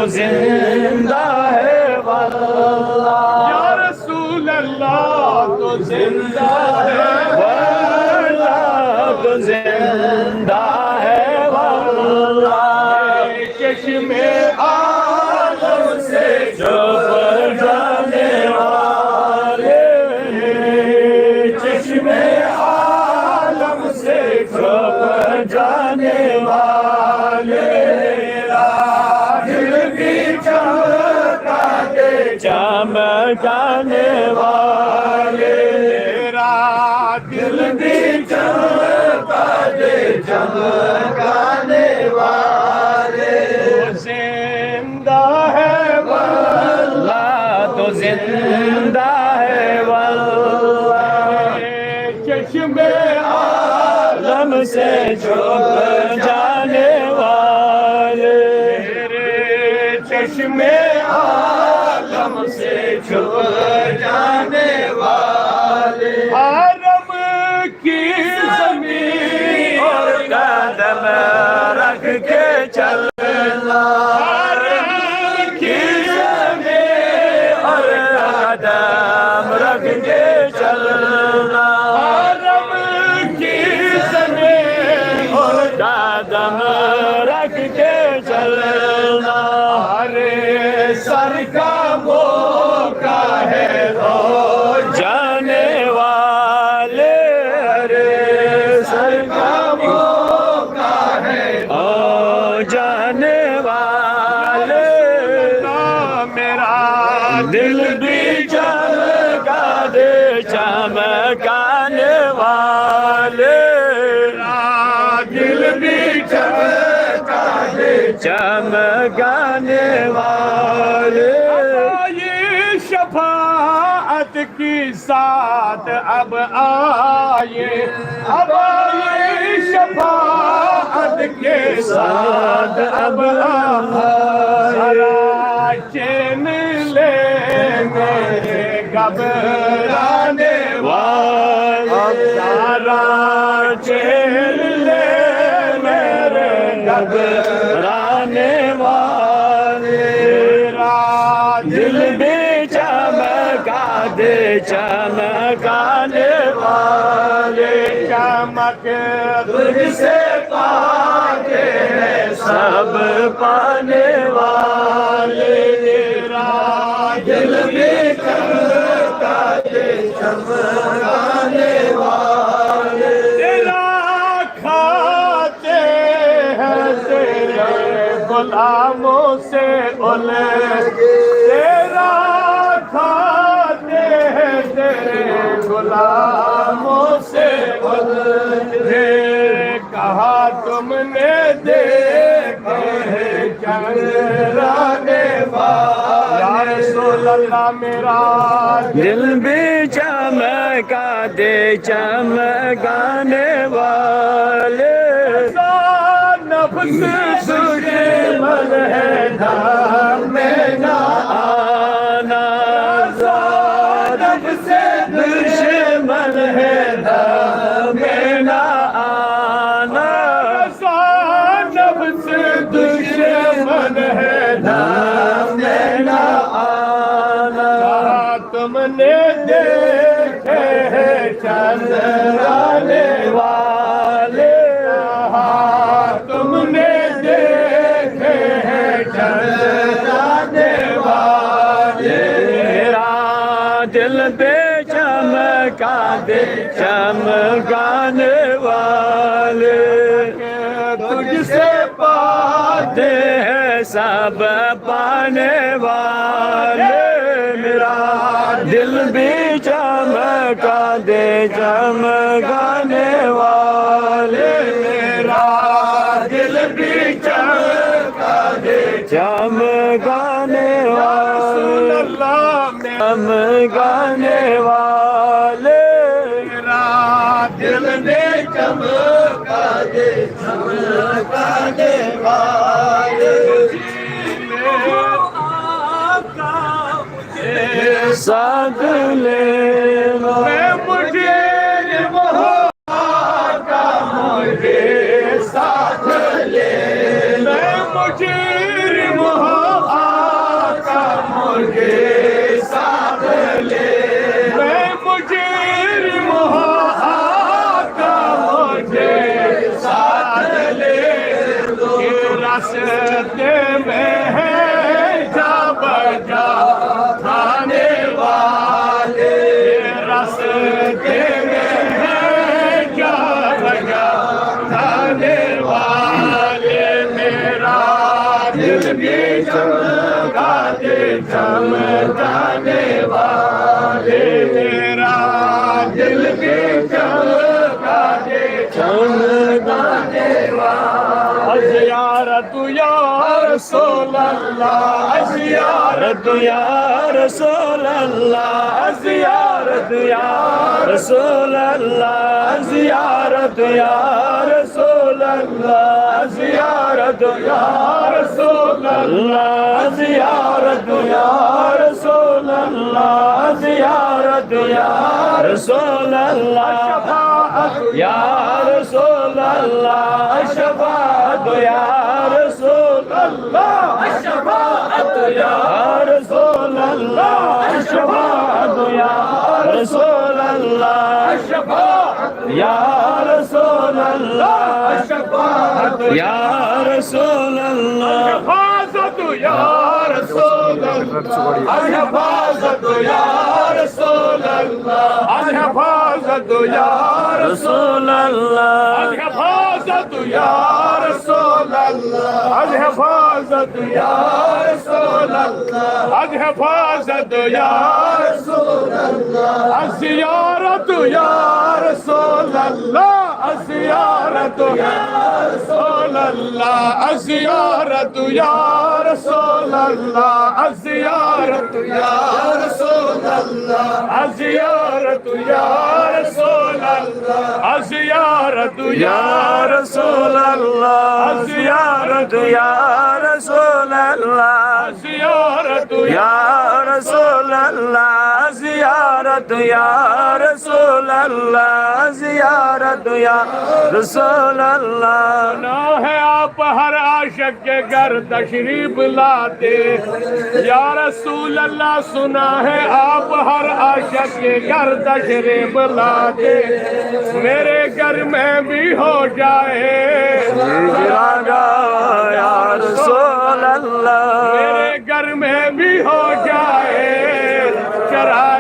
زندہ ہے واللہ، یا رسول اللہ تو زندہ ہے واللہ تو زندہ ہے واللہ، چشمے عالم سے چھپ جانے والے، چشمے عالم سے چھپ جانے والے، دل بھی چمکا دے چمکانے والے، تیرا دل بھی چمکا دے چمکانے والے، زندہ ہے واللہ تو زندہ ہے واللہ، چشمے عالم سے چھپ جانے والے، تیرے چشمے عالم سے چھپ جانے والے، حرم کی زمین اور قدم رکھ کے چلنا، حرم کی زمین اور قدم رکھ کے چلنا، حرم کی زمین اور قدم رکھ کے چلنا، ارے سر کا موقع ہے تو جانے والے، ارے سر کا موقع ہے او جانے والے، میرا دل بھی چمکا دے چمکانے والے، دل بھی چمکا دے چمکانے والے، یہ شفاعت کی ساتھ اب آئے، اب یہ شفاعت کے ساتھ اب آئے، چین لے میرے گھبرانے والے، سارا چین لے میرے گھبرانے والے، دل بھی چمکا دے چمکانے والے، چمک تجھ سے پاتے ہیں سب پانے والے، تیرا دل بھی چمکا دے چمکانے والے، تیرا کھاتے ہیں تیرے غلاموں سے تیرا کھاتے ہیں تیرے غلاموں سے کہا تم نے دیکھے ہیں چندرانے والے، یا رسول اللہ میرا دل بھی چمکا دے چمکانے والے، نفس دشمن ہے دھام میں نہ آنا، نفس دشمن ہے دھام میں نہ آنا، نفس دشمن ہے دھام میں نہ آنا، تم نے دیکھے ہیں چندرانے والے، تم نے دیکھے ہیں چندرانے والے، میرا دل بے چمکا دے چمکانے والے، تجھ سے پاتے ہیں سب پانے والے، میرا دل بھی چمکا دے چمکانے والے، میرا دل بھی چمکا دے چمکانے رسول والے، اللہ میرا چمکانے والے، دل میں چمکا دے چمکانے والے، ساتھ لینا، میں مجھے آقا مجھے ساتھ لے، میں مجھے مجھے ساتھ لے میں مجرم ہوں آقا مجھے ساتھ لے کہ راستے میں ہے جا بجا کھانے والے راستے میں ہے جا بجا کھانے والے میرا دل بھی چمکاتے چمکانے والے میرا دل بھی چمکاتے چمکانے والے زیارت یا رسول اللہ زیارت یا رسول اللہ زیارت یا رسول اللہ زیارت یا رسول اللہ زیارت یا رسول اللہ زیارت یا رسول اللہ زیارت یا رسول اللہ یا رسول اللہ شفاعت یا رسول اللہ شفاعت یا رسول اللہ شفاعت یا رسول اللہ شفاعت یا رسول اللہ شفاعت یا رسول اللہ حفاظت یا رسول اللہ حفاظت یا رسول اللہ حفاظت یا رسول اللہ حفاظت یا رسول اللہ حفاظت یا رسول اللہ حفاظت یا رسول اللہ زیارت یا رسول اللہ زیارت یا رسول اللہ زیارت یا رسول اللہ زیارت یا رسول اللہ زیارت یا رسول اللہ زیارت یا رسول اللہ زیارت یا رسول اللہ زیارت یا رسول اللہ زیارت یا رسول اللہ زیارت یا رسول اللہ سنا ہے آپ ہر عاشق کے گھر تشریف لاتے یا رسول اللہ سنا ہے آپ ہر عاشق کے گھر تشریف لاتے میرے گھر میں بھی ہو جائے راگا یا رسول اللہ میرے گھر میں بھی ہو جائے چرا